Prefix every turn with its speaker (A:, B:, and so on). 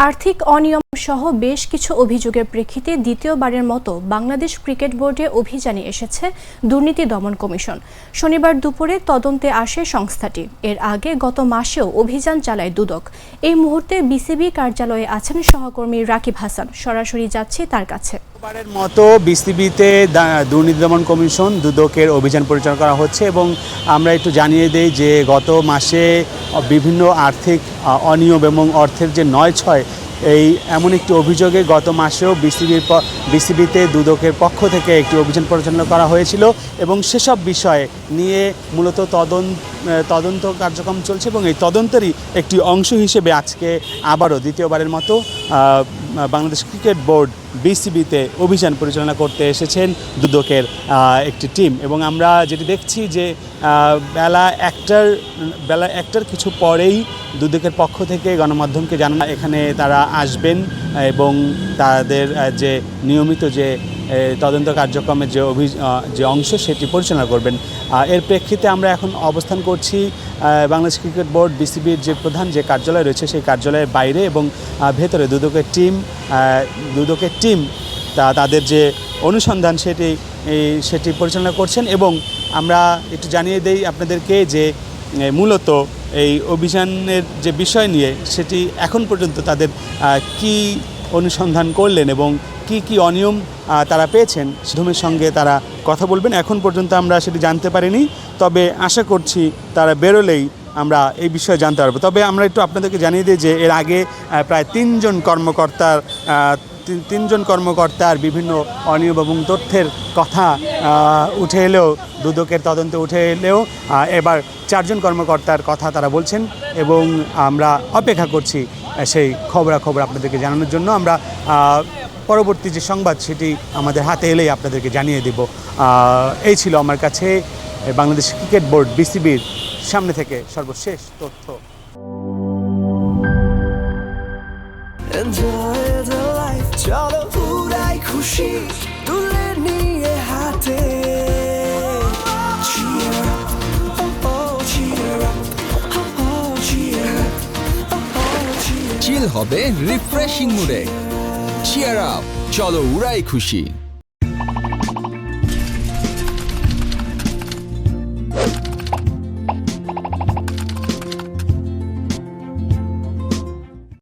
A: আর্থিক অনিয়ম সহ বেশ কিছু অভিযোগের প্রেক্ষিতে দ্বিতীয়বারের মতো বাংলাদেশ ক্রিকেট বোর্ডে অভিযানে এসেছে দুর্নীতি দমন কমিশন। শনিবার দুপুরে তদন্তে আসে সংস্থাটি। এর আগে গত মাসেও অভিযান চালায় দুদক। এই মুহূর্তে বিসিবি কার্যালয়ে আছেন সহকর্মী রাকিব হাসান। সরাসরি যাচ্ছি তার কাছে।
B: এবারের মতো বিসিবিতে দুর্নীতি দমন কমিশন দুদকের অভিযান পরিচালনা করা হচ্ছে এবং আমরা একটু জানিয়ে দেই যে গত মাসে বিভিন্ন আর্থিক অনিয়ম এবং অর্থের যে ৯/৬ এই এমন একটি অভিযোগে গত মাসেও বিসিবিতে দুদকের পক্ষ থেকে একটি অভিযান পরিচালনা করা হয়েছিল এবং সেসব বিষয় নিয়ে মূলত তদন্ত কার্যক্রম চলছে এবং এই তদন্তেরই একটি অংশ হিসেবে আজকে আবারও দ্বিতীয়বারের মতো বাংলাদেশ ক্রিকেট বোর্ড বিসিবিতে অভিযান পরিচালনা করতে এসেছেন দুদকের একটি টিম। এবং আমরা যেটি দেখছি যে বেলা একটার কিছু পরেই দুদকের পক্ষ থেকে গণমাধ্যমকে জানানো এখানে তারা আসবেন এবং তাদের যে নিয়মিত যে তদন্ত কার্যক্রমের যে অংশ সেটি পরিচালনা করবেন। এর প্রেক্ষিতে আমরা এখন অবস্থান করছি বাংলাদেশ ক্রিকেট বোর্ড বিসিবির যে প্রধান যে কার্যালয় রয়েছে সেই কার্যালয়ের বাইরে এবং ভেতরে দুদকের টিম তাদের যে অনুসন্ধান সেটি পরিচালনা করছেন। এবং আমরা একটু জানিয়ে দেই আপনাদেরকে যে মূলত এই অভিযানের যে বিষয় নিয়ে সেটি এখন পর্যন্ত তাদের কি অনুসন্ধান করলেন এবং কি অনিয়ম তারা পেয়েছেন সেধমের সঙ্গে তারা কথা বলবেন। এখন পর্যন্ত আমরা সেটি জানতে পারিনি, তবে আশা করছি তারা বেরোলেই আমরা এই বিষয়ে জানতে পারবো। তবে আমরা একটু আপনাদেরকে জানিয়ে দিই যে এর আগে প্রায় তিনজন কর্মকর্তার বিভিন্ন অনিয়ম এবং তথ্যের কথা উঠে এলেও দুদকের তদন্তে উঠে এলেও এবার 4 জন কর্মকর্তার কথা তারা বলছেন এবং আমরা অপেক্ষা করছি সেই খবরাখবর আপনাদেরকে জানানোর জন্য। আমরা পরবর্তী যে সংবাদ সেটি আমাদের হাতে এলেই আপনাদেরকে জানিয়ে দেব। এই ছিল আমার কাছে বাংলাদেশ ক্রিকেট বোর্ড বিসিবির সামনে থেকে সর্বশেষ তথ্য।
C: চলো উড়াই খুশি তুলে নিয়ে হাতে,
D: চিল হবে রিফ্রেশিং মুডে। চিয়ার আপ, চলো উড়াই খুশি।